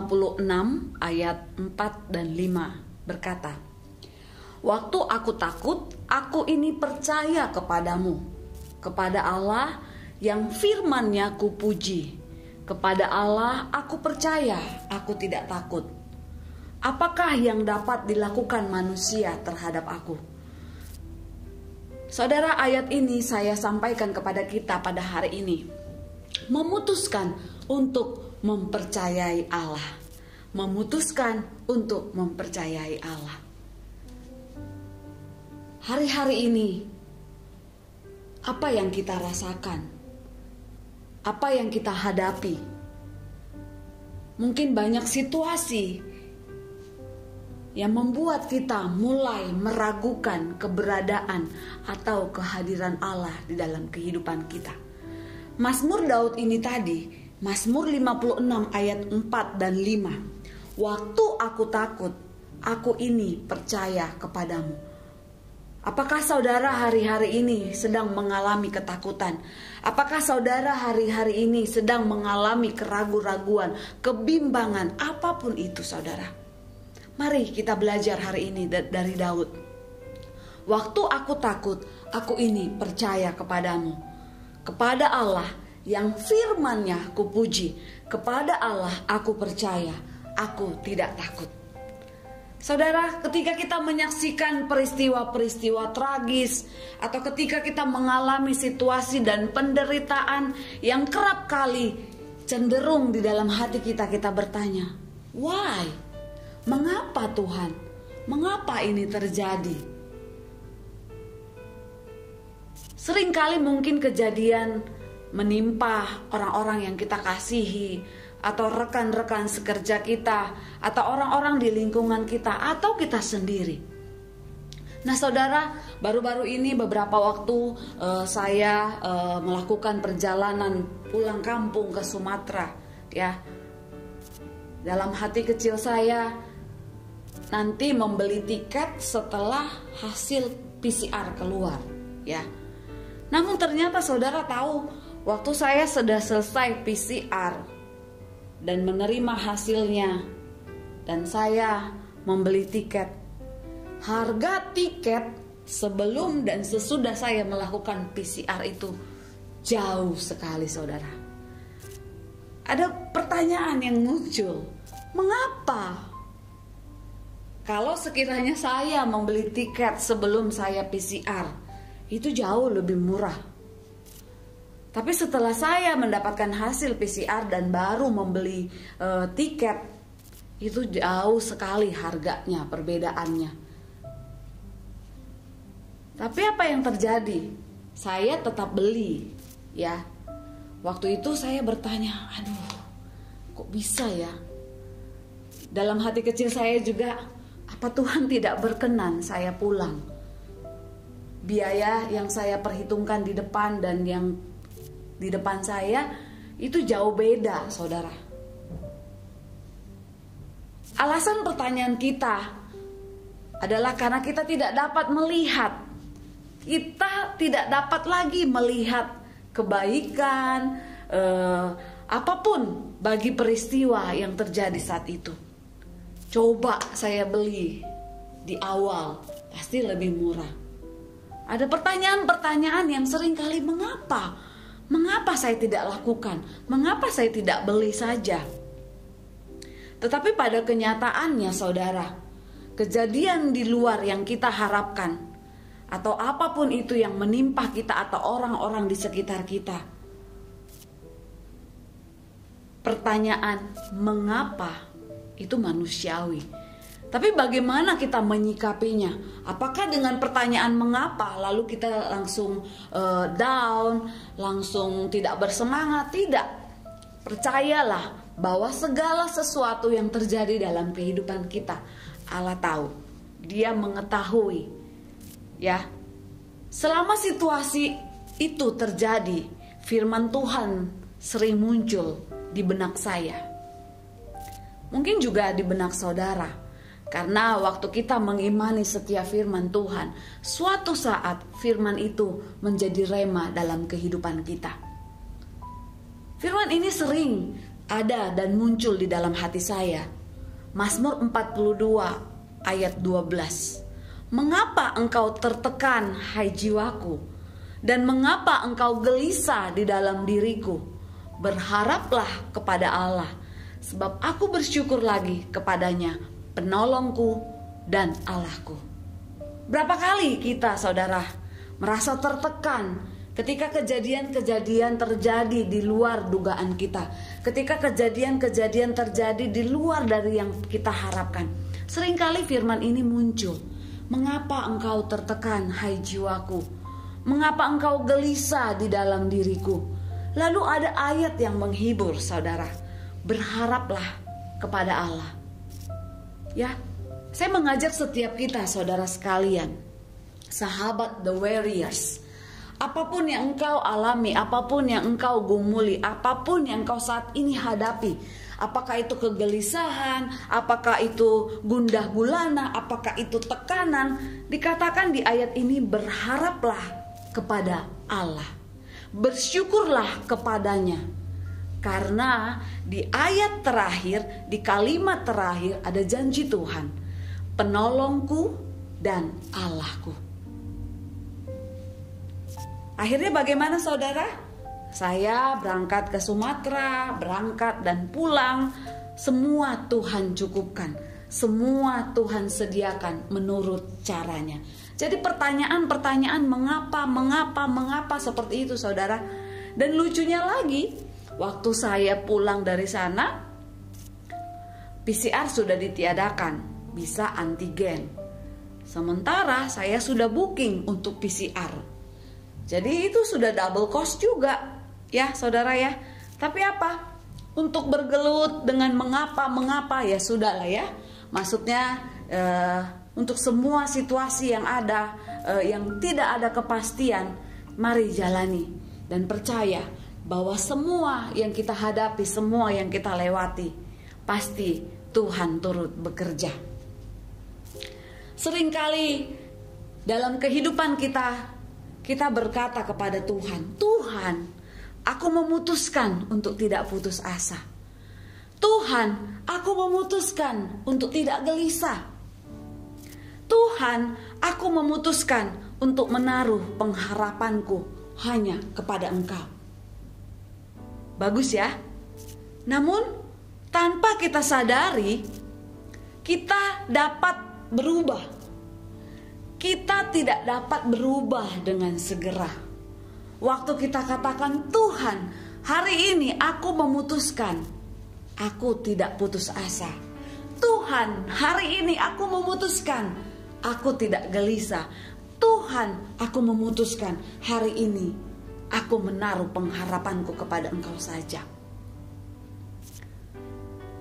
56 ayat 4 dan 5 berkata, "Waktu aku takut, aku ini percaya kepadamu, kepada Allah yang firman-Nya kupuji. Kepada Allah aku percaya, aku tidak takut. Apakah yang dapat dilakukan manusia terhadap aku?" Saudara, ayat ini saya sampaikan kepada kita pada hari ini. Memutuskan untuk mempercayai Allah. Memutuskan untuk mempercayai Allah. Hari-hari ini, apa yang kita rasakan? Apa yang kita hadapi? Mungkin banyak situasi yang membuat kita mulai meragukan keberadaan atau kehadiran Allah di dalam kehidupan kita. Mazmur Daud ini tadi, Mazmur 56 ayat 4 dan 5. "Waktu aku takut, aku ini percaya kepadamu." Apakah saudara hari-hari ini sedang mengalami ketakutan? Apakah saudara hari-hari ini sedang mengalami keraguan-raguan, kebimbangan, apapun itu saudara? Mari kita belajar hari ini dari Daud. "Waktu aku takut, aku ini percaya kepadamu. Kepada Allah yang firman-Nya kupuji. Kepada Allah aku percaya, aku tidak takut." Saudara, ketika kita menyaksikan peristiwa-peristiwa tragis, atau ketika kita mengalami situasi dan penderitaan yang kerap kali cenderung di dalam hati kita, kita bertanya, "Why? Mengapa Tuhan? Mengapa ini terjadi?" Seringkali mungkin kejadian menimpa orang-orang yang kita kasihi, atau rekan-rekan sekerja kita, atau orang-orang di lingkungan kita, atau kita sendiri. Nah saudara, baru-baru ini beberapa waktu saya melakukan perjalanan pulang kampung ke Sumatera, ya. Dalam hati kecil saya nanti membeli tiket setelah hasil PCR keluar, ya. Namun ternyata saudara tahu, waktu saya sudah selesai PCR dan menerima hasilnya, dan saya membeli tiket, harga tiket sebelum dan sesudah saya melakukan PCR itu jauh sekali saudara. Ada pertanyaan yang muncul, mengapa? Kalau sekiranya saya membeli tiket sebelum saya PCR, itu jauh lebih murah. Tapi setelah saya mendapatkan hasil PCR dan baru membeli tiket, itu jauh sekali harganya, perbedaannya. Tapi apa yang terjadi? Saya tetap beli, ya. Waktu itu saya bertanya, aduh, kok bisa ya? Dalam hati kecil saya juga, apa Tuhan tidak berkenan saya pulang? Biaya yang saya perhitungkan di depan dan yang di depan saya itu jauh beda, saudara. Alasan pertanyaan kita adalah karena kita tidak dapat melihat. Kita tidak dapat lagi melihat kebaikan, apapun bagi peristiwa yang terjadi saat itu. Coba saya beli di awal, pasti lebih murah. Ada pertanyaan-pertanyaan yang sering kali mengapa? Mengapa saya tidak lakukan? Mengapa saya tidak beli saja? Tetapi pada kenyataannya saudara, kejadian di luar yang kita harapkan, atau apapun itu yang menimpa kita atau orang-orang di sekitar kita, pertanyaan mengapa itu manusiawi. Tapi bagaimana kita menyikapinya? Apakah dengan pertanyaan mengapa lalu kita langsung down, langsung tidak bersemangat? Tidak. Percayalah bahwa segala sesuatu yang terjadi dalam kehidupan kita, Allah tahu. Dia mengetahui. Ya. Selama situasi itu terjadi, firman Tuhan sering muncul di benak saya. Mungkin juga di benak saudara. Karena waktu kita mengimani setiap firman Tuhan, suatu saat firman itu menjadi rema dalam kehidupan kita. Firman ini sering ada dan muncul di dalam hati saya. Mazmur 42 ayat 12. Mengapa engkau tertekan, hai jiwaku? Dan mengapa engkau gelisah di dalam diriku? Berharaplah kepada Allah, sebab aku bersyukur lagi kepadanya, penolongku dan Allahku. Berapa kali kita, saudara, merasa tertekan ketika kejadian-kejadian terjadi di luar dugaan kita, ketika kejadian-kejadian terjadi di luar dari yang kita harapkan. Seringkali firman ini muncul. Mengapa engkau tertekan, hai jiwaku? Mengapa engkau gelisah di dalam diriku? Lalu ada ayat yang menghibur, saudara. Berharaplah kepada Allah. Ya, saya mengajak setiap kita, saudara sekalian, sahabat The Warriors, apapun yang engkau alami, apapun yang engkau gumuli, apapun yang engkau saat ini hadapi, apakah itu kegelisahan, apakah itu gundah gulana, apakah itu tekanan, dikatakan di ayat ini, berharaplah kepada Allah, bersyukurlah kepadanya. Karena di ayat terakhir, di kalimat terakhir ada janji Tuhan, penolongku dan Allahku. Akhirnya bagaimana, saudara? Saya berangkat ke Sumatera, berangkat dan pulang, semua Tuhan cukupkan, semua Tuhan sediakan menurut caranya. Jadi pertanyaan-pertanyaan mengapa seperti itu, saudara. Dan lucunya lagi, waktu saya pulang dari sana, PCR sudah ditiadakan, bisa antigen. Sementara saya sudah booking untuk PCR. Jadi itu sudah double cost juga, ya saudara ya. Tapi apa? Untuk bergelut dengan mengapa ya sudah lah ya. Maksudnya untuk semua situasi yang ada, yang tidak ada kepastian, mari jalani dan percaya bahwa semua yang kita hadapi, semua yang kita lewati, pasti Tuhan turut bekerja. Seringkali dalam kehidupan kita berkata kepada Tuhan, Tuhan, aku memutuskan untuk tidak putus asa. Tuhan, aku memutuskan untuk tidak gelisah. Tuhan, aku memutuskan untuk menaruh pengharapanku hanya kepada Engkau. Bagus ya? Namun tanpa kita sadari, kita dapat berubah. Kita tidak dapat berubah dengan segera. Waktu kita katakan, Tuhan, hari ini aku memutuskan, aku tidak putus asa. Tuhan, hari ini aku memutuskan, aku tidak gelisah. Tuhan, aku memutuskan, hari ini aku menaruh pengharapanku kepada Engkau saja.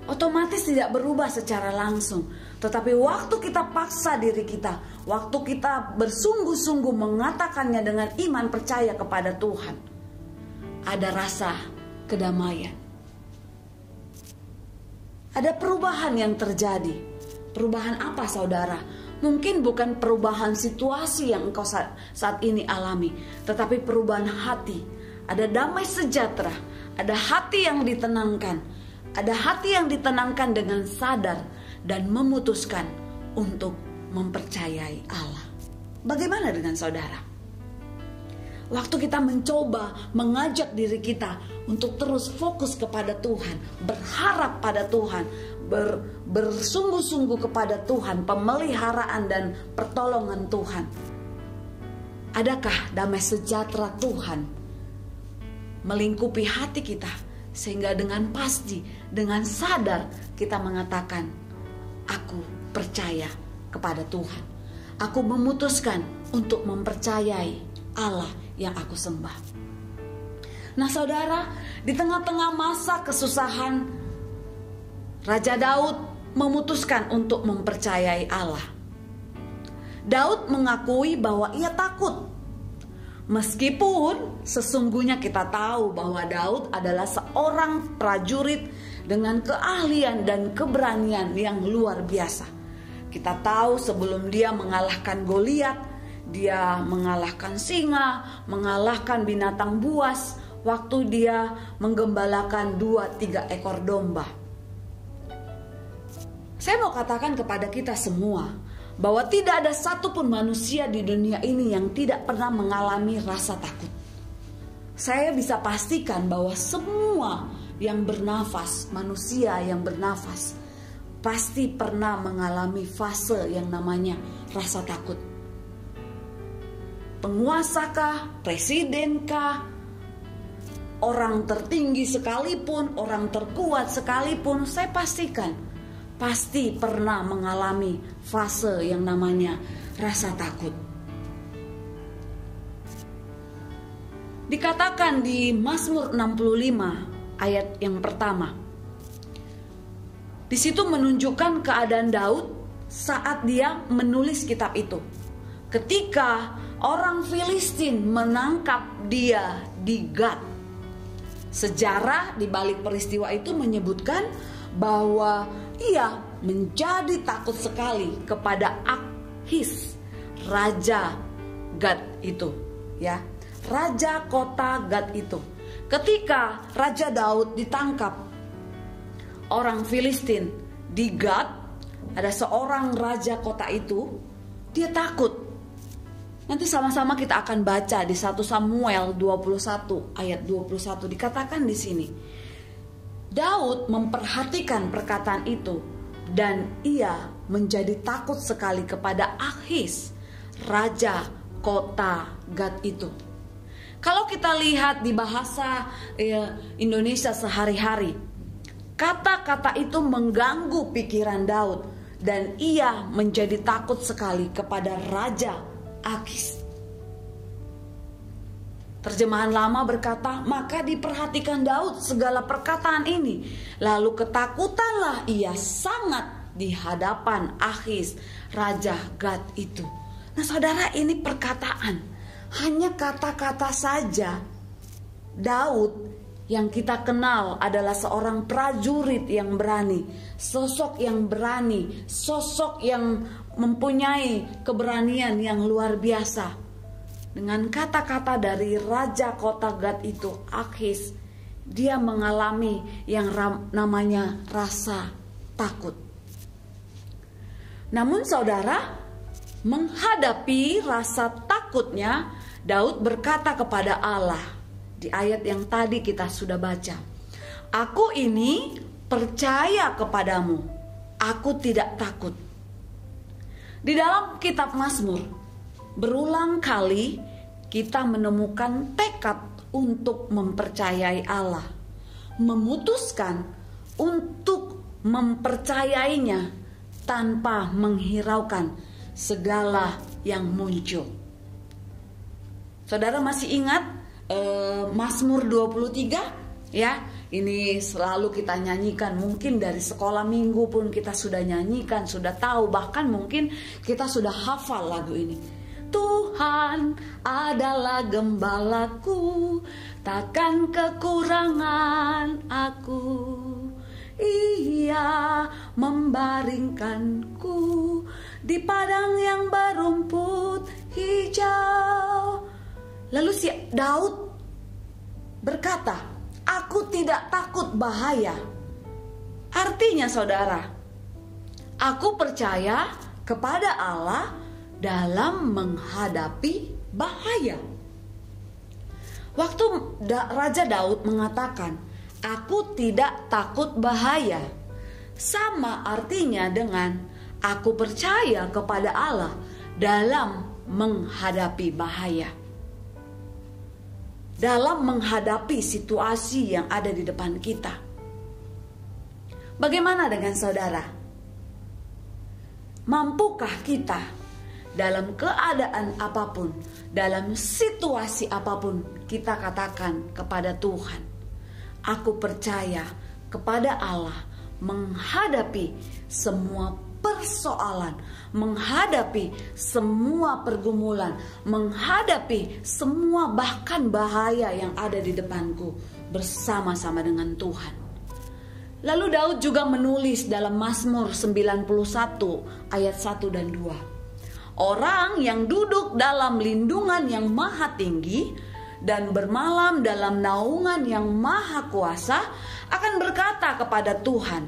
Otomatis tidak berubah secara langsung. Tetapi waktu kita paksa diri kita, waktu kita bersungguh-sungguh mengatakannya dengan iman percaya kepada Tuhan, ada rasa kedamaian. Ada perubahan yang terjadi. Perubahan apa, saudara? Mungkin bukan perubahan situasi yang engkau saat ini alami, tetapi perubahan hati. Ada damai sejahtera, ada hati yang ditenangkan. Ada hati yang ditenangkan dengan sadar dan memutuskan untuk mempercayai Allah. Bagaimana dengan saudara? Waktu kita mencoba mengajak diri kita untuk terus fokus kepada Tuhan, berharap pada Tuhan, bersungguh-sungguh kepada Tuhan, pemeliharaan dan pertolongan Tuhan. Adakah damai sejahtera Tuhan melingkupi hati kita? Sehingga dengan pasti, dengan sadar kita mengatakan, aku percaya kepada Tuhan. Aku memutuskan untuk mempercayai Allah yang aku sembah. Nah saudara, di tengah-tengah masa kesusahan, Raja Daud memutuskan untuk mempercayai Allah. Daud mengakui bahwa ia takut. Meskipun sesungguhnya kita tahu bahwa Daud adalah seorang prajurit dengan keahlian dan keberanian yang luar biasa. Kita tahu sebelum dia mengalahkan Goliat, dia mengalahkan singa, mengalahkan binatang buas, waktu dia menggembalakan 2-3 ekor domba. Saya mau katakan kepada kita semua bahwa tidak ada satupun manusia di dunia ini yang tidak pernah mengalami rasa takut. Saya bisa pastikan bahwa semua yang bernafas, manusia yang bernafas, pasti pernah mengalami fase yang namanya rasa takut. Penguasakah, presidenkah, orang tertinggi sekalipun, orang terkuat sekalipun, saya pastikan pasti pernah mengalami fase yang namanya rasa takut. Dikatakan di Mazmur 65 ayat yang pertama. Di situ menunjukkan keadaan Daud saat dia menulis kitab itu. Ketika orang Filistin menangkap dia di Gat. Sejarah di balik peristiwa itu menyebutkan bahwa ia menjadi takut sekali kepada Akhis, raja Gat itu, ya. Raja kota Gat itu. Ketika Raja Daud ditangkap orang Filistin di Gat, ada seorang raja kota itu, dia takut. Nanti sama-sama kita akan baca di 1 Samuel 21 ayat 21, dikatakan di sini. Daud memperhatikan perkataan itu dan ia menjadi takut sekali kepada Akhis, raja kota Gat itu. Kalau kita lihat di bahasa Indonesia sehari-hari, kata-kata itu mengganggu pikiran Daud dan ia menjadi takut sekali kepada raja Akhis. Terjemahan lama berkata, maka diperhatikan Daud segala perkataan ini, lalu ketakutanlah ia sangat di hadapan Akhis, raja Gat itu. Nah saudara, ini perkataan, hanya kata-kata saja. Daud yang kita kenal adalah seorang prajurit yang berani, sosok yang berani, sosok yang mempunyai keberanian yang luar biasa. Dengan kata-kata dari raja kota Gat itu, Akhis, dia mengalami yang namanya rasa takut. Namun saudara, menghadapi rasa takutnya, Daud berkata kepada Allah di ayat yang tadi kita sudah baca, aku ini percaya kepadamu, aku tidak takut. Di dalam kitab Mazmur, berulang kali kita menemukan tekad untuk mempercayai Allah, memutuskan untuk mempercayainya tanpa menghiraukan segala yang muncul. Saudara masih ingat Mazmur 23? Ya, ini selalu kita nyanyikan, mungkin dari sekolah minggu pun kita sudah nyanyikan, sudah tahu, bahkan mungkin kita sudah hafal lagu ini. Tuhan adalah gembalaku, takkan kekurangan aku. Ia membaringkanku di padang yang berumput hijau. Lalu si Daud berkata, aku tidak takut bahaya. Artinya saudara, aku percaya kepada Allah dalam menghadapi bahaya. Waktu Raja Daud mengatakan, aku tidak takut bahaya, sama artinya dengan aku percaya kepada Allah dalam menghadapi bahaya, dalam menghadapi situasi yang ada di depan kita. Bagaimana dengan saudara? Mampukah kita dalam keadaan apapun, dalam situasi apapun, kita katakan kepada Tuhan, aku percaya kepada Allah menghadapi semua persoalan, menghadapi semua pergumulan, menghadapi semua bahkan bahaya yang ada di depanku bersama-sama dengan Tuhan. Lalu Daud juga menulis dalam Mazmur 91 ayat 1 dan 2. Orang yang duduk dalam lindungan yang maha tinggi dan bermalam dalam naungan yang maha kuasa akan berkata kepada Tuhan,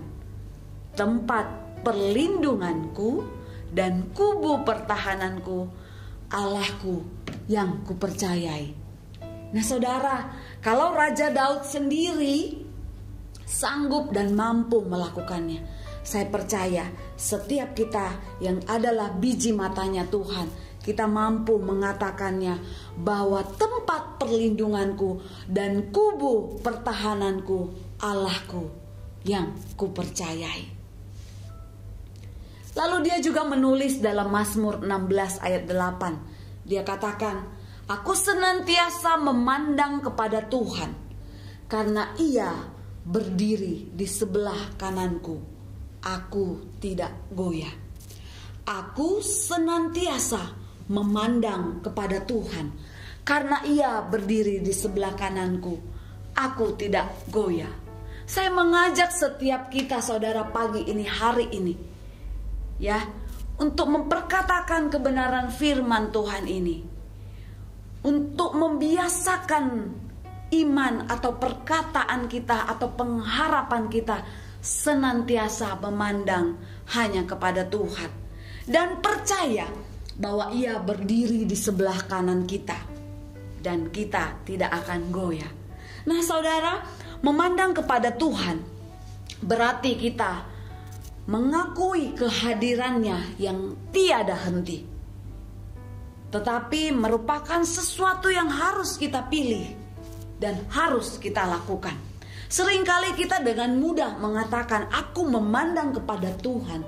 tempat perlindunganku dan kubu pertahananku, Allahku yang kupercayai. Nah saudara, kalau Raja Daud sendiri sanggup dan mampu melakukannya, saya percaya setiap kita yang adalah biji matanya Tuhan, kita mampu mengatakannya bahwa tempat perlindunganku dan kubu pertahananku, Allahku yang kupercayai. Lalu dia juga menulis dalam Mazmur 16 ayat 8. Dia katakan, aku senantiasa memandang kepada Tuhan, karena Ia berdiri di sebelah kananku. Aku tidak goyah. Aku senantiasa memandang kepada Tuhan, karena Ia berdiri di sebelah kananku. Aku tidak goyah. Saya mengajak setiap kita saudara pagi ini, hari ini, ya, untuk memperkatakan kebenaran firman Tuhan ini, untuk membiasakan iman atau perkataan kita atau pengharapan kita senantiasa memandang hanya kepada Tuhan dan percaya bahwa Ia berdiri di sebelah kanan kita dan kita tidak akan goyah. Nah saudara, memandang kepada Tuhan berarti kita mengakui kehadirannya yang tiada henti, tetapi merupakan sesuatu yang harus kita pilih dan harus kita lakukan. Seringkali kita dengan mudah mengatakan aku memandang kepada Tuhan,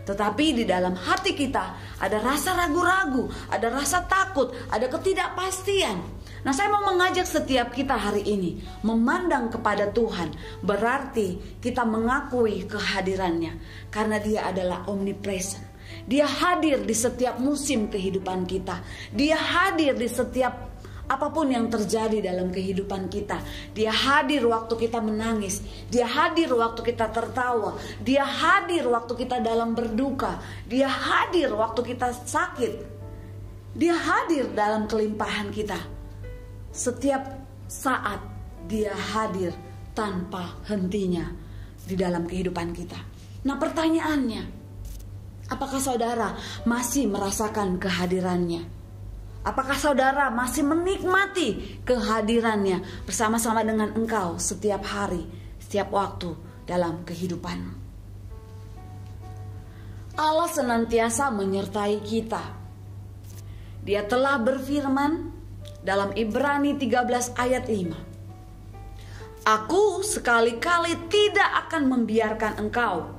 tetapi di dalam hati kita ada rasa ragu-ragu, ada rasa takut, ada ketidakpastian. Nah saya mau mengajak setiap kita hari ini memandang kepada Tuhan, berarti kita mengakui kehadirannya, karena Dia adalah omnipresent. Dia hadir di setiap musim kehidupan kita. Dia hadir di setiap apapun yang terjadi dalam kehidupan kita. Dia hadir waktu kita menangis. Dia hadir waktu kita tertawa. Dia hadir waktu kita dalam berduka. Dia hadir waktu kita sakit. Dia hadir dalam kelimpahan kita. Setiap saat Dia hadir tanpa hentinya di dalam kehidupan kita. Nah pertanyaannya, apakah saudara masih merasakan kehadirannya? Apakah saudara masih menikmati kehadirannya bersama-sama dengan engkau setiap hari, setiap waktu dalam kehidupanmu? Allah senantiasa menyertai kita. Dia telah berfirman dalam Ibrani 13 ayat 5. Aku sekali-kali tidak akan membiarkan engkau,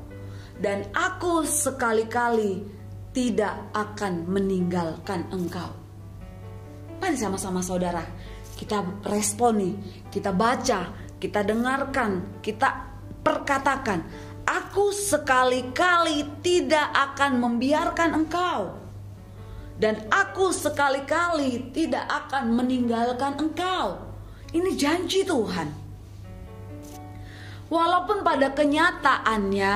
dan aku sekali-kali tidak akan meninggalkan engkau. Mari sama-sama saudara, kita responi, kita baca, kita dengarkan, kita perkatakan, aku sekali-kali tidak akan membiarkan engkau, dan aku sekali-kali tidak akan meninggalkan engkau. Ini janji Tuhan. Walaupun pada kenyataannya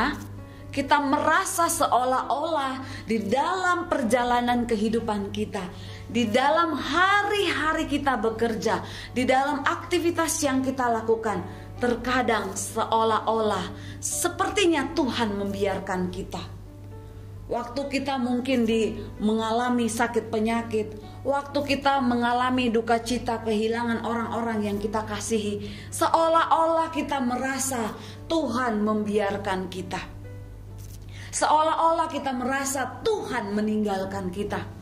kita merasa seolah-olah di dalam perjalanan kehidupan kita, di dalam hari-hari kita bekerja, di dalam aktivitas yang kita lakukan, terkadang seolah-olah sepertinya Tuhan membiarkan kita. Waktu kita mungkin mengalami sakit penyakit, waktu kita mengalami duka cita kehilangan orang-orang yang kita kasihi, seolah-olah kita merasa Tuhan membiarkan kita. Seolah-olah kita merasa Tuhan meninggalkan kita.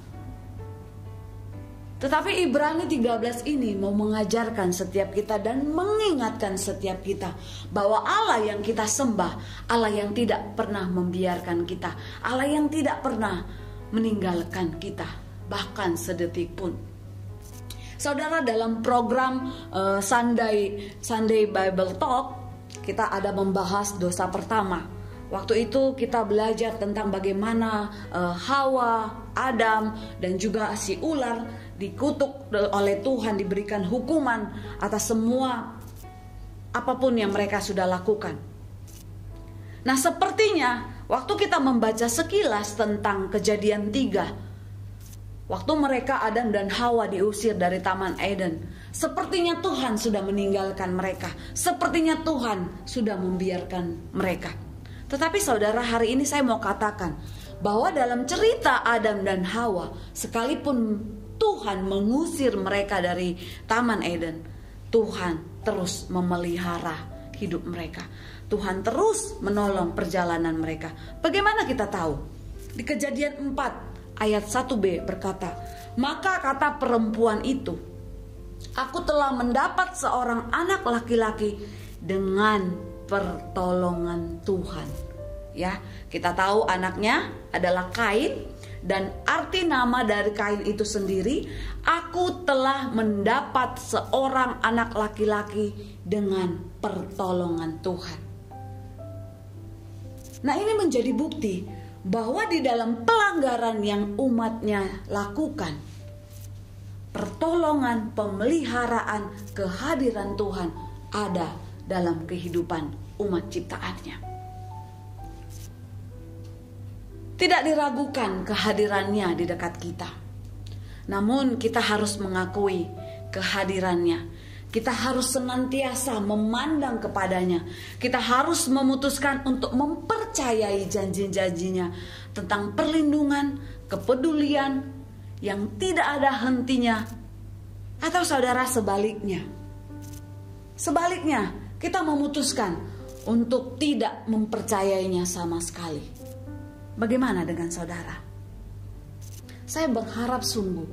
Tetapi Ibrani 13 ini mau mengajarkan setiap kita dan mengingatkan setiap kita bahwa Allah yang kita sembah, Allah yang tidak pernah membiarkan kita, Allah yang tidak pernah meninggalkan kita, bahkan sedetik pun. Saudara, dalam program Sunday Bible Talk, kita ada membahas dosa pertama. Waktu itu kita belajar tentang bagaimana Hawa, Adam, dan juga si ular dikutuk oleh Tuhan, diberikan hukuman atas semua apapun yang mereka sudah lakukan. Nah sepertinya waktu kita membaca sekilas tentang Kejadian 3, Waktu mereka Adam dan Hawa diusir dari Taman Eden, sepertinya Tuhan sudah meninggalkan mereka. Sepertinya Tuhan sudah membiarkan mereka. Tetapi saudara, hari ini saya mau katakan bahwa dalam cerita Adam dan Hawa, sekalipun Tuhan mengusir mereka dari Taman Eden, Tuhan terus memelihara hidup mereka. Tuhan terus menolong perjalanan mereka. Bagaimana kita tahu? Di Kejadian 4 ayat 1b berkata, maka kata perempuan itu, aku telah mendapat seorang anak laki-laki dengan pertolongan Tuhan. Ya, kita tahu anaknya adalah Kain, dan arti nama dari Kain itu sendiri, aku telah mendapat seorang anak laki-laki dengan pertolongan Tuhan. Nah, ini menjadi bukti bahwa di dalam pelanggaran yang umatnya lakukan, pertolongan, pemeliharaan, kehadiran Tuhan ada dalam kehidupan umat ciptaannya. Tidak diragukan kehadirannya di dekat kita. Namun kita harus mengakui kehadirannya. Kita harus senantiasa memandang kepadanya. Kita harus memutuskan untuk mempercayai janji-janjinya tentang perlindungan, kepedulian yang tidak ada hentinya. Atau saudara, sebaliknya. Sebaliknya, kita memutuskan untuk tidak mempercayainya sama sekali. Bagaimana dengan saudara? Saya berharap sungguh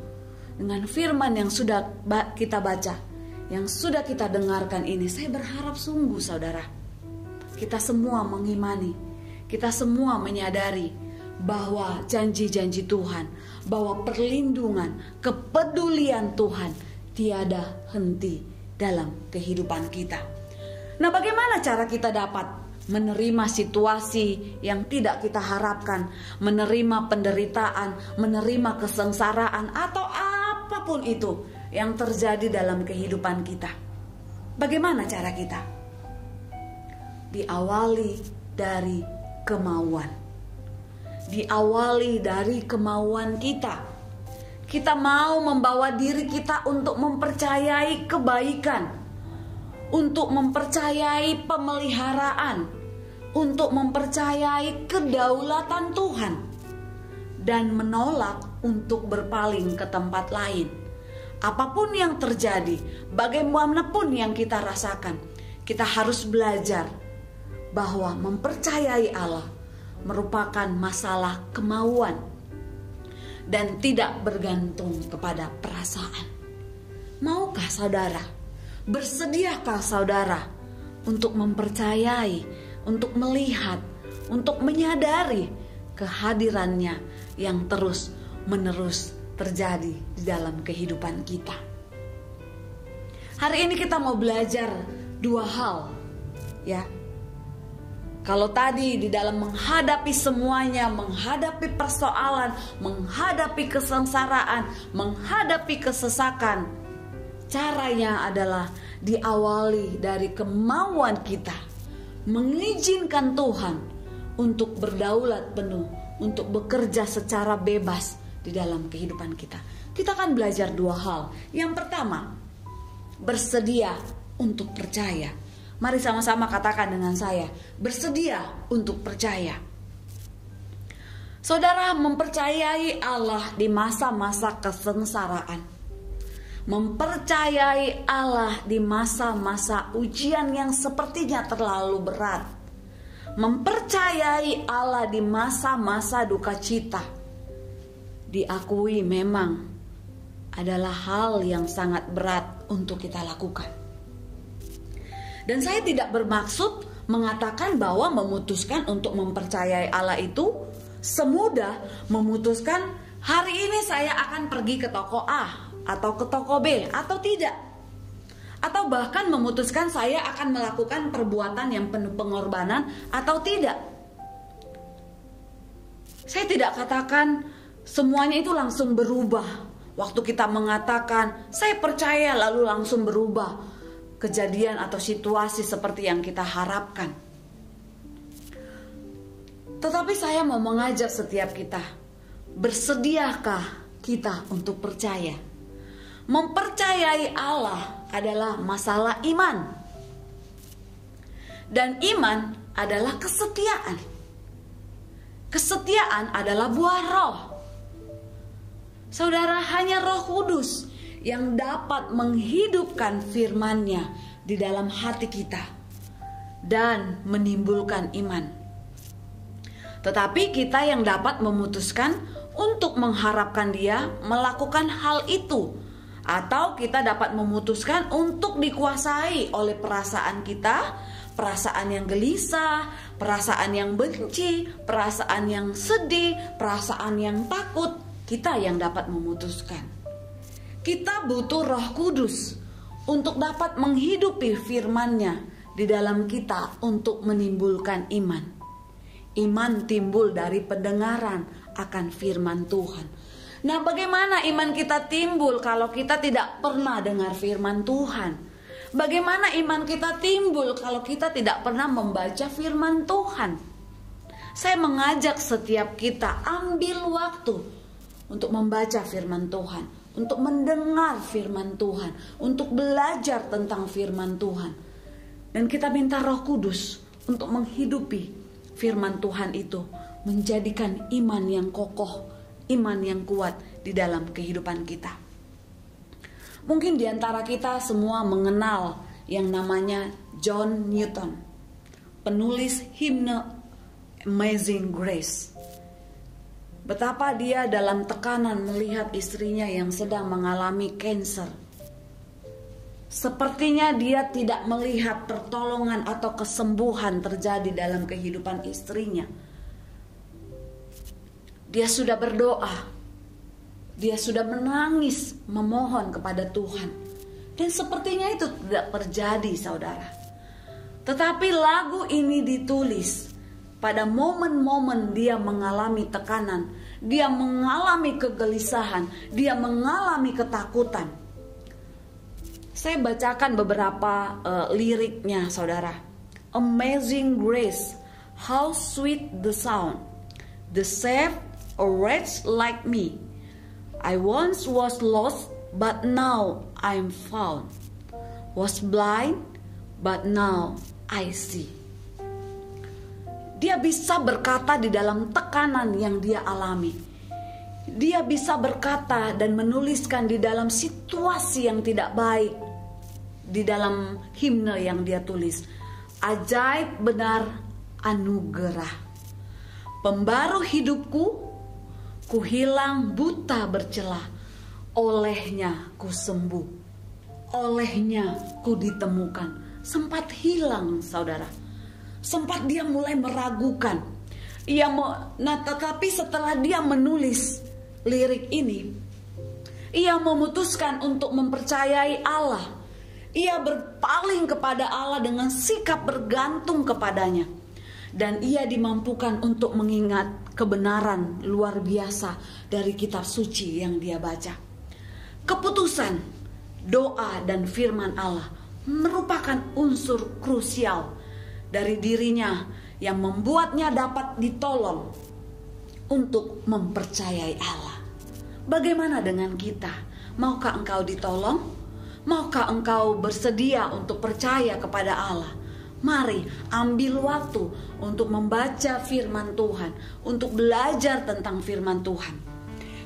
dengan firman yang sudah kita baca, yang sudah kita dengarkan ini, saya berharap sungguh saudara, kita semua mengimani, kita semua menyadari bahwa janji-janji Tuhan, bahwa perlindungan, kepedulian Tuhan tiada henti dalam kehidupan kita. Nah, bagaimana cara kita dapat menerima situasi yang tidak kita harapkan, menerima penderitaan, menerima kesengsaraan, atau apapun itu yang terjadi dalam kehidupan kita? Bagaimana cara kita? Diawali dari kemauan. Diawali dari kemauan kita. Kita mau membawa diri kita untuk mempercayai kebaikan, untuk mempercayai pemeliharaan, untuk mempercayai kedaulatan Tuhan, dan menolak untuk berpaling ke tempat lain. Apapun yang terjadi, bagaimanapun yang kita rasakan, kita harus belajar bahwa mempercayai Allah merupakan masalah kemauan dan tidak bergantung kepada perasaan. Maukah saudara? Bersediakah saudara untuk mempercayai, untuk melihat, untuk menyadari kehadirannya yang terus-menerus terjadi di dalam kehidupan kita? Hari ini kita mau belajar dua hal, ya. Kalau tadi di dalam menghadapi semuanya, menghadapi persoalan, menghadapi kesengsaraan, menghadapi kesesakan, caranya adalah diawali dari kemauan kita, mengizinkan Tuhan untuk berdaulat penuh, untuk bekerja secara bebas di dalam kehidupan kita. Kita akan belajar dua hal. Yang pertama, bersedia untuk percaya. Mari sama-sama katakan dengan saya, bersedia untuk percaya. Saudara, mempercayai Allah di masa-masa kesengsaraan, mempercayai Allah di masa-masa ujian yang sepertinya terlalu berat, mempercayai Allah di masa-masa duka cita, diakui memang adalah hal yang sangat berat untuk kita lakukan. Dan saya tidak bermaksud mengatakan bahwa memutuskan untuk mempercayai Allah itu semudah memutuskan hari ini saya akan pergi ke toko A atau ke toko B atau tidak. Atau bahkan memutuskan saya akan melakukan perbuatan yang penuh pengorbanan atau tidak. Saya tidak katakan semuanya itu langsung berubah. Waktu kita mengatakan saya percaya lalu langsung berubah kejadian atau situasi seperti yang kita harapkan. Tetapi saya mau mengajak setiap kita, bersediakah kita untuk percaya. Mempercayai Allah adalah masalah iman. Dan iman adalah kesetiaan. Kesetiaan adalah buah roh. Saudara, hanya Roh Kudus yang dapat menghidupkan firman-Nya di dalam hati kita dan menimbulkan iman. Tetapi kita yang dapat memutuskan untuk mengharapkan Dia melakukan hal itu, atau kita dapat memutuskan untuk dikuasai oleh perasaan kita, perasaan yang gelisah, perasaan yang benci, perasaan yang sedih, perasaan yang takut. Kita yang dapat memutuskan. Kita butuh Roh Kudus untuk dapat menghidupi firman-Nya di dalam kita untuk menimbulkan iman. Iman timbul dari pendengaran akan firman Tuhan. Nah, bagaimana iman kita timbul kalau kita tidak pernah dengar firman Tuhan? Bagaimana iman kita timbul kalau kita tidak pernah membaca firman Tuhan? Saya mengajak setiap kita ambil waktu untuk membaca firman Tuhan, untuk mendengar firman Tuhan, untuk belajar tentang firman Tuhan. Dan kita minta Roh Kudus untuk menghidupi firman Tuhan itu, menjadikan iman yang kokoh, iman yang kuat di dalam kehidupan kita. Mungkin di antara kita semua mengenal yang namanya John Newton, penulis himne Amazing Grace. Betapa dia dalam tekanan melihat istrinya yang sedang mengalami kanker. Sepertinya dia tidak melihat pertolongan atau kesembuhan terjadi dalam kehidupan istrinya. Dia sudah berdoa, dia sudah menangis, memohon kepada Tuhan. Dan sepertinya itu tidak terjadi, saudara. Tetapi lagu ini ditulis pada momen-momen dia mengalami tekanan, dia mengalami kegelisahan, dia mengalami ketakutan. Saya bacakan beberapa liriknya, saudara. Amazing grace, how sweet the sound, the saved a wretch like me. I once was lost, but now I'm found. Was blind, but now I see. Dia bisa berkata di dalam tekanan yang dia alami. Dia bisa berkata dan menuliskan di dalam situasi yang tidak baik. Di dalam himne yang dia tulis. Ajaib benar anugerah. Pembaru hidupku, ku hilang buta bercelah. Olehnya ku sembuh. Olehnya ku ditemukan. Sempat hilang, saudara. Sempat dia mulai meragukan. Tetapi setelah dia menulis lirik ini, ia memutuskan untuk mempercayai Allah. Ia berpaling kepada Allah dengan sikap bergantung kepadanya. Dan ia dimampukan untuk mengingat kebenaran luar biasa dari kitab suci yang dia baca. Keputusan, doa dan firman Allah merupakan unsur krusial dari dirinya yang membuatnya dapat ditolong untuk mempercayai Allah. Bagaimana dengan kita? Maukah engkau ditolong? Maukah engkau bersedia untuk percaya kepada Allah? Mari ambil waktu untuk membaca firman Tuhan, untuk belajar tentang firman Tuhan.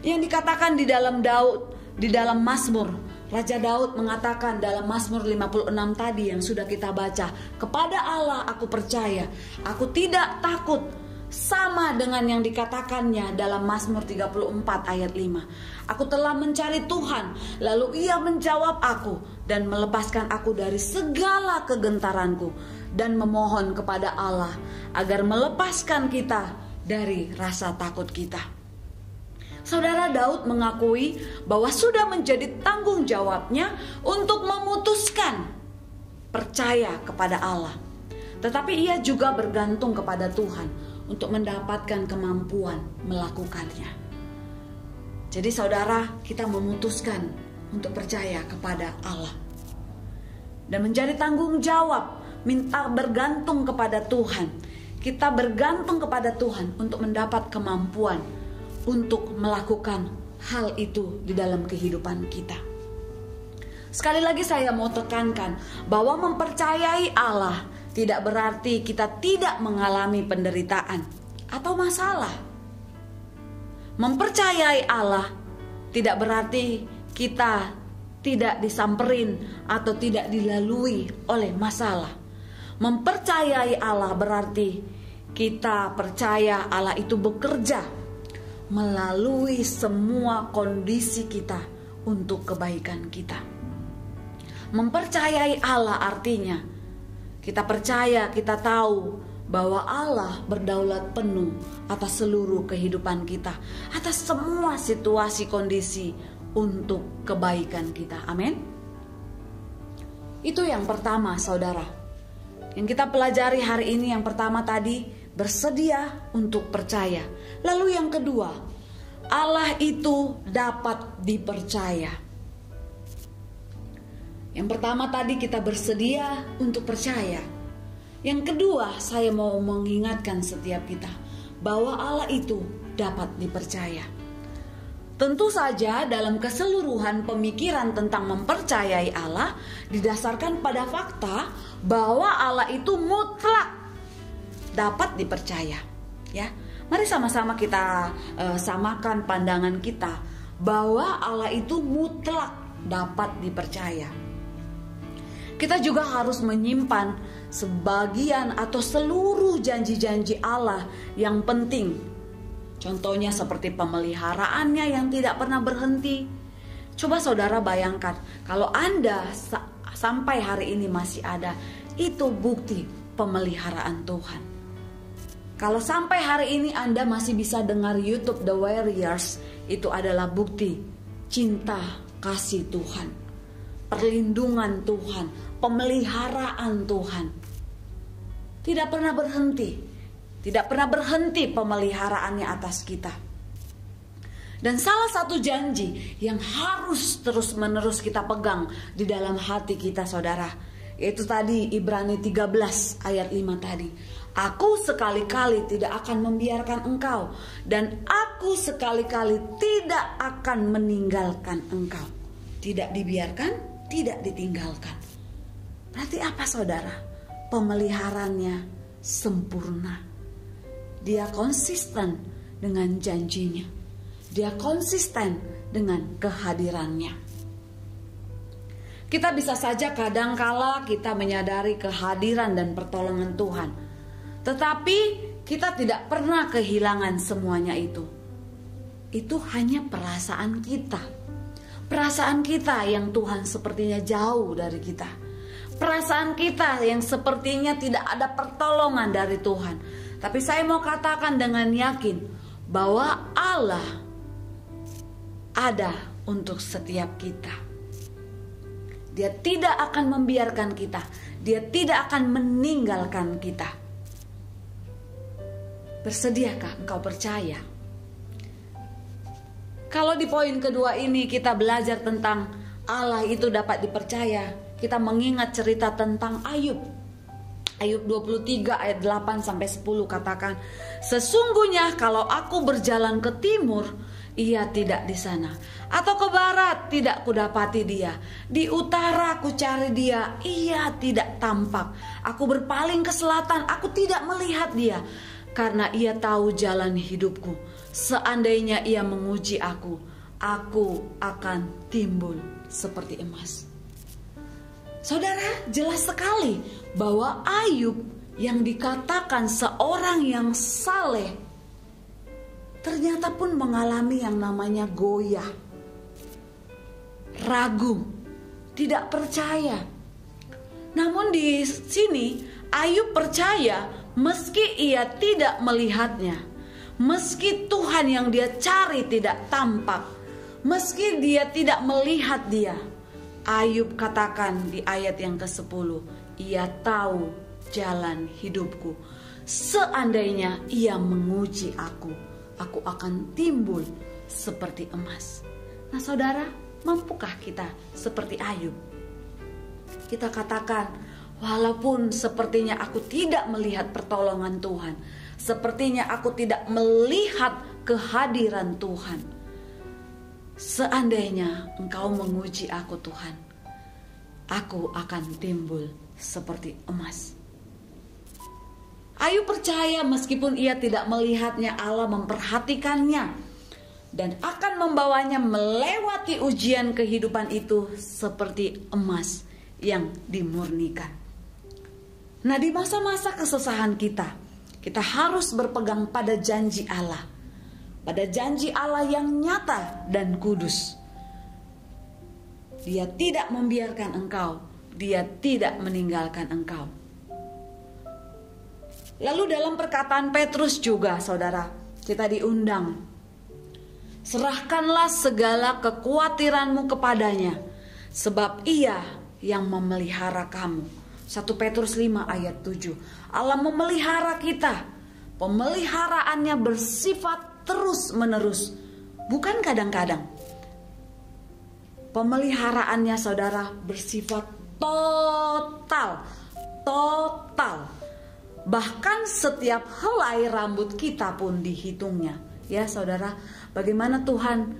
Yang dikatakan di dalam Daud, di dalam Mazmur, Raja Daud mengatakan dalam Mazmur 56 tadi yang sudah kita baca, kepada Allah aku percaya, aku tidak takut, sama dengan yang dikatakannya dalam Mazmur 34 ayat 5. Aku telah mencari Tuhan, lalu Ia menjawab aku dan melepaskan aku dari segala kegentaranku, dan memohon kepada Allah agar melepaskan kita dari rasa takut kita. Saudara, Daud mengakui bahwa sudah menjadi tanggung jawabnya untuk memutuskan percaya kepada Allah. Tetapi ia juga bergantung kepada Tuhan untuk mendapatkan kemampuan melakukannya. Jadi saudara, kita memutuskan untuk percaya kepada Allah. Dan menjadi tanggung jawab, minta bergantung kepada Tuhan. Kita bergantung kepada Tuhan untuk mendapat kemampuan untuk melakukan hal itu di dalam kehidupan kita. Sekali lagi saya mau tekankan bahwa mempercayai Allah tidak berarti kita tidak mengalami penderitaan atau masalah. Mempercayai Allah tidak berarti kita tidak disamperin atau tidak dilalui oleh masalah. Mempercayai Allah berarti kita percaya Allah itu bekerja melalui semua kondisi kita untuk kebaikan kita. Mempercayai Allah artinya kita percaya, kita tahu bahwa Allah berdaulat penuh atas seluruh kehidupan kita, atas semua situasi kondisi untuk kebaikan kita. Amin. Itu yang pertama, saudara. Yang kita pelajari hari ini, yang pertama tadi, bersedia untuk percaya. Lalu yang kedua, Allah itu dapat dipercaya. Yang pertama tadi kita bersedia untuk percaya. Yang kedua, saya mau mengingatkan setiap kita bahwa Allah itu dapat dipercaya. Tentu saja dalam keseluruhan pemikiran tentang mempercayai Allah didasarkan pada fakta bahwa Allah itu mutlak dapat dipercaya. Ya, mari sama-sama kita samakan pandangan kita bahwa Allah itu mutlak dapat dipercaya. Kita juga harus menyimpan sebagian atau seluruh janji-janji Allah yang penting. Contohnya seperti pemeliharaannya yang tidak pernah berhenti. Coba saudara bayangkan, kalau Anda sampai hari ini masih ada, itu bukti pemeliharaan Tuhan. Kalau sampai hari ini Anda masih bisa dengar YouTube The Warriors, itu adalah bukti cinta kasih Tuhan, perlindungan Tuhan, pemeliharaan Tuhan. Tidak pernah berhenti. Tidak pernah berhenti pemeliharaannya atas kita. Dan salah satu janji yang harus terus-menerus kita pegang di dalam hati kita, saudara, yaitu tadi Ibrani 13 ayat 5 tadi. Aku sekali-kali tidak akan membiarkan engkau, dan aku sekali-kali tidak akan meninggalkan engkau. Tidak dibiarkan, tidak ditinggalkan. Berarti apa, saudara? Pemeliharaannya sempurna. Dia konsisten dengan janjinya. Dia konsisten dengan kehadirannya. Kita bisa saja kadangkala kita menyadari kehadiran dan pertolongan Tuhan, tetapi kita tidak pernah kehilangan semuanya itu. Itu hanya perasaan kita. Perasaan kita yang Tuhan sepertinya jauh dari kita. Perasaan kita yang sepertinya tidak ada pertolongan dari Tuhan. Tapi saya mau katakan dengan yakin bahwa Allah ada untuk setiap kita. Dia tidak akan membiarkan kita. Dia tidak akan meninggalkan kita. Bersediakah engkau percaya? Kalau di poin kedua ini kita belajar tentang Allah itu dapat dipercaya, kita mengingat cerita tentang Ayub. Ayub 23 ayat 8 sampai 10 katakan, sesungguhnya kalau aku berjalan ke timur, ia tidak di sana, atau ke barat tidak kudapati dia. Di utara ku cari dia, ia tidak tampak. Aku berpaling ke selatan, aku tidak melihat dia, karena ia tahu jalan hidupku. Seandainya ia menguji aku akan timbul seperti emas. Saudara, jelas sekali bahwa Ayub yang dikatakan seorang yang saleh ternyata pun mengalami yang namanya goyah, ragu, tidak percaya. Namun di sini Ayub percaya meski ia tidak melihatnya, meski Tuhan yang dia cari tidak tampak, meski dia tidak melihat dia. Ayub katakan di ayat yang ke-10, ia tahu jalan hidupku. Seandainya ia menguji aku akan timbul seperti emas. Nah saudara, mampukah kita seperti Ayub? Kita katakan, walaupun sepertinya aku tidak melihat pertolongan Tuhan, sepertinya aku tidak melihat kehadiran Tuhan, Seandainya engkau menguji aku Tuhan, aku akan timbul seperti emas. Ayub percaya meskipun ia tidak melihatnya, Allah memperhatikannya dan akan membawanya melewati ujian kehidupan itu seperti emas yang dimurnikan. Nah, di masa-masa kesusahan kita harus berpegang pada janji Allah. Pada janji Allah yang nyata dan kudus. Dia tidak membiarkan engkau, Dia tidak meninggalkan engkau. Lalu dalam perkataan Petrus juga, saudara, kita diundang. Serahkanlah segala kekhawatiranmu kepadanya, sebab Ia yang memelihara kamu. 1 Petrus 5 ayat 7. Allah memelihara kita. Pemeliharaannya bersifat terus menerus, bukan kadang-kadang. Pemeliharaannya, saudara, bersifat total. Bahkan setiap helai rambut kita pun dihitungnya. Ya saudara, bagaimana Tuhan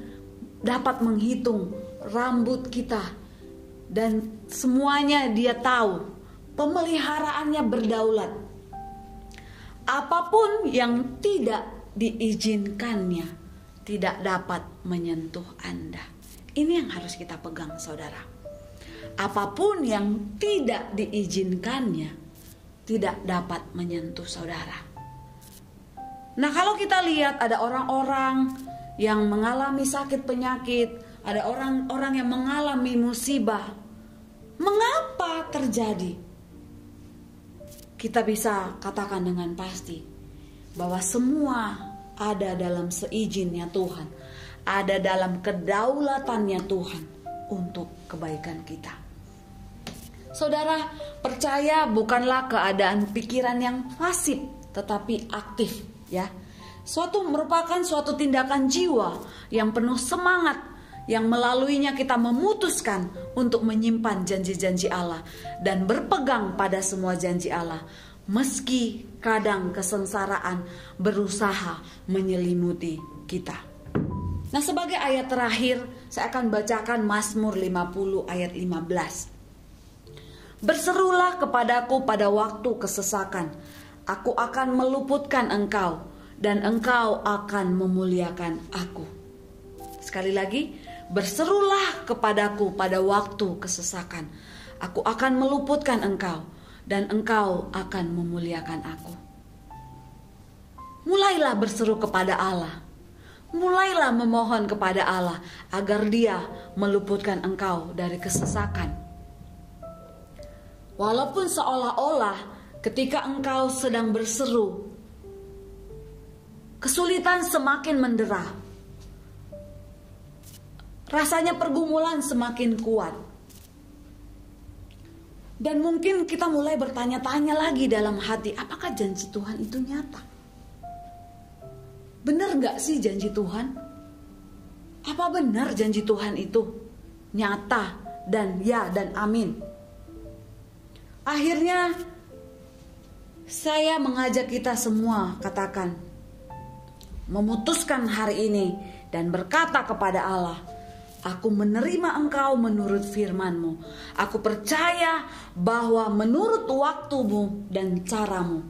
dapat menghitung rambut kita, dan semuanya Dia tahu. Pemeliharaannya berdaulat. Apapun yang tidak diizinkannya tidak dapat menyentuh Anda. Ini yang harus kita pegang, saudara. Apapun yang tidak diizinkannya tidak dapat menyentuh saudara. Nah, kalau kita lihat ada orang-orang yang mengalami sakit penyakit, ada orang-orang yang mengalami musibah. Mengapa terjadi? Kita bisa katakan dengan pasti bahwa semua ada dalam seijinnya Tuhan, ada dalam kedaulatannya Tuhan untuk kebaikan kita. Saudara, percaya bukanlah keadaan pikiran yang pasif tetapi aktif, ya. Merupakan suatu tindakan jiwa yang penuh semangat, yang melaluinya kita memutuskan untuk menyimpan janji-janji Allah dan berpegang pada semua janji Allah, meski kadang kesengsaraan berusaha menyelimuti kita. Nah, sebagai ayat terakhir, saya akan bacakan Mazmur 50 ayat 15. Berserulah kepadaku pada waktu kesesakan, aku akan meluputkan engkau, dan engkau akan memuliakan aku. Sekali lagi, berserulah kepadaku pada waktu kesesakan, aku akan meluputkan engkau, dan engkau akan memuliakan aku. Mulailah berseru kepada Allah. Mulailah memohon kepada Allah agar Dia meluputkan engkau dari kesesakan. Walaupun seolah-olah ketika engkau sedang berseru, kesulitan semakin mendera. Rasanya pergumulan semakin kuat. Dan mungkin kita mulai bertanya-tanya lagi dalam hati, apakah janji Tuhan itu nyata? Benar gak sih janji Tuhan? Apa benar janji Tuhan itu nyata dan ya dan amin? Akhirnya saya mengajak kita semua katakan, memutuskan hari ini dan berkata kepada Allah, aku menerima engkau menurut firman-Mu. Aku percaya bahwa menurut waktumu dan caramu,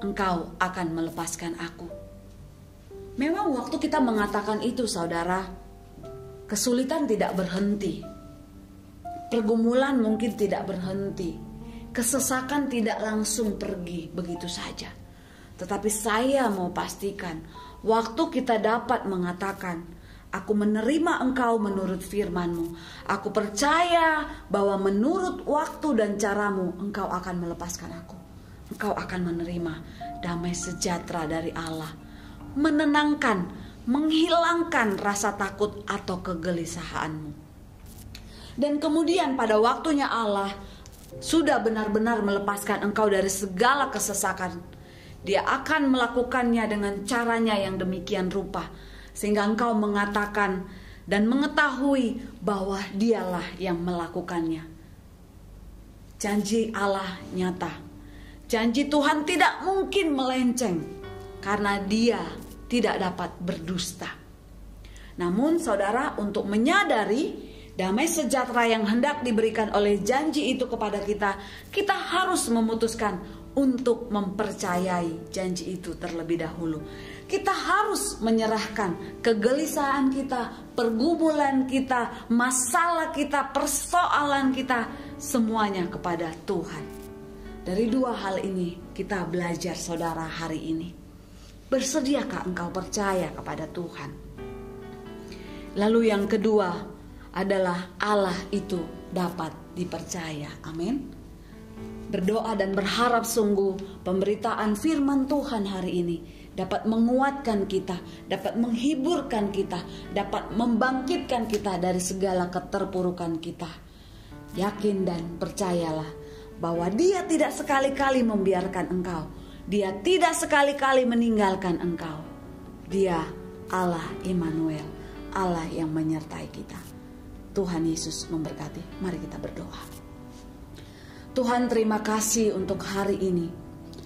engkau akan melepaskan aku. Memang waktu kita mengatakan itu, saudara, kesulitan tidak berhenti. Pergumulan mungkin tidak berhenti. Kesesakan tidak langsung pergi begitu saja. Tetapi saya mau pastikan, waktu kita dapat mengatakan, aku menerima engkau menurut firman-Mu. Aku percaya bahwa menurut waktu dan caramu, engkau akan melepaskan aku. Engkau akan menerima damai sejahtera dari Allah. Menenangkan, menghilangkan rasa takut atau kegelisahanmu. Dan kemudian pada waktunya Allah sudah benar-benar melepaskan engkau dari segala kesesakan. Dia akan melakukannya dengan caranya yang demikian rupa, sehingga engkau mengatakan dan mengetahui bahwa Dialah yang melakukannya. Janji Allah nyata. Janji Tuhan tidak mungkin melenceng, karena Dia tidak dapat berdusta. Namun saudara, untuk menyadari damai sejahtera yang hendak diberikan oleh janji itu kepada kita, kita harus memutuskan untuk mempercayai janji itu terlebih dahulu. Kita harus menyerahkan kegelisahan kita, pergumulan kita, masalah kita, persoalan kita, semuanya kepada Tuhan. Dari dua hal ini kita belajar saudara hari ini. Bersediakah engkau percaya kepada Tuhan? Lalu yang kedua adalah Allah itu dapat dipercaya. Amin. Berdoa dan berharap sungguh pemberitaan firman Tuhan hari ini dapat menguatkan kita, dapat menghiburkan kita, dapat membangkitkan kita dari segala keterpurukan kita. Yakin dan percayalah bahwa Dia tidak sekali-kali membiarkan engkau. Dia tidak sekali-kali meninggalkan engkau. Dia Allah Immanuel, Allah yang menyertai kita. Tuhan Yesus memberkati. Mari kita berdoa. Tuhan, terima kasih untuk hari ini.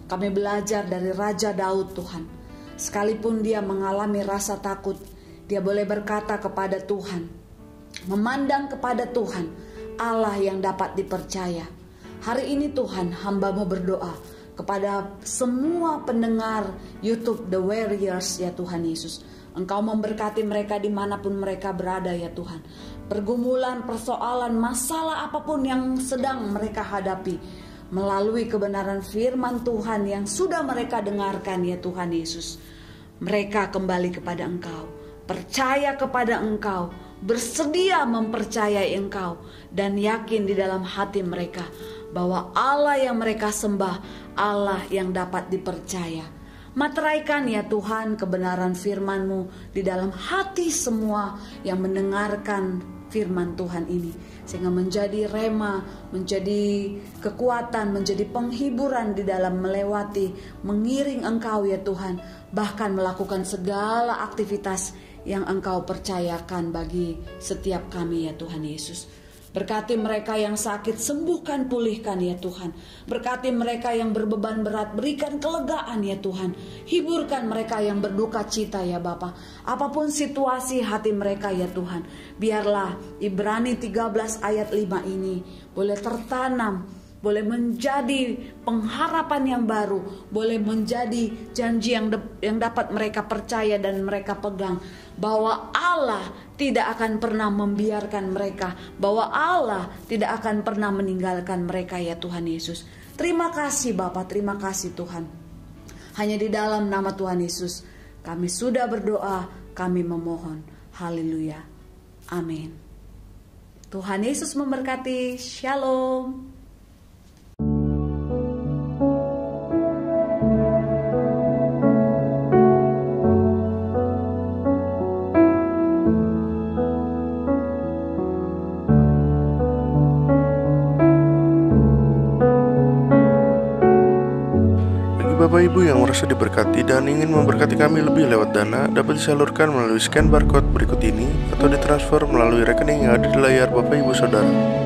Kami belajar dari Raja Daud, Tuhan. Sekalipun dia mengalami rasa takut, dia boleh berkata kepada Tuhan, memandang kepada Tuhan, Allah yang dapat dipercaya. Hari ini Tuhan, hamba-Mu berdoa kepada semua pendengar YouTube The Warriors, ya Tuhan Yesus. Engkau memberkati mereka dimanapun mereka berada, ya Tuhan. Pergumulan, persoalan, masalah apapun yang sedang mereka hadapi, melalui kebenaran firman Tuhan yang sudah mereka dengarkan, ya Tuhan Yesus, mereka kembali kepada Engkau, percaya kepada Engkau, bersedia mempercayai Engkau, dan yakin di dalam hati mereka bahwa Allah yang mereka sembah, Allah yang dapat dipercaya. Materaikan ya Tuhan kebenaran firman-Mu di dalam hati semua yang mendengarkan firman Tuhan ini, sehingga menjadi rema, menjadi kekuatan, menjadi penghiburan di dalam melewati, mengiring Engkau ya Tuhan, bahkan melakukan segala aktivitas yang Engkau percayakan bagi setiap kami ya Tuhan Yesus. Berkati mereka yang sakit, sembuhkan, pulihkan ya Tuhan. Berkati mereka yang berbeban berat, berikan kelegaan ya Tuhan. Hiburkan mereka yang berduka cita ya Bapa. Apapun situasi hati mereka ya Tuhan, biarlah Ibrani 13 ayat 5 ini boleh tertanam, boleh menjadi pengharapan yang baru, boleh menjadi janji yang dapat mereka percaya dan mereka pegang, bahwa Allah tidak akan pernah membiarkan mereka, bahwa Allah tidak akan pernah meninggalkan mereka ya Tuhan Yesus. Terima kasih Bapa, terima kasih Tuhan. Hanya di dalam nama Tuhan Yesus kami sudah berdoa, kami memohon. Haleluya. Amin. Tuhan Yesus memberkati. Shalom. Bapak Ibu yang merasa diberkati dan ingin memberkati kami lebih lewat dana, dapat disalurkan melalui scan barcode berikut ini atau ditransfer melalui rekening yang ada di layar Bapak Ibu Saudara.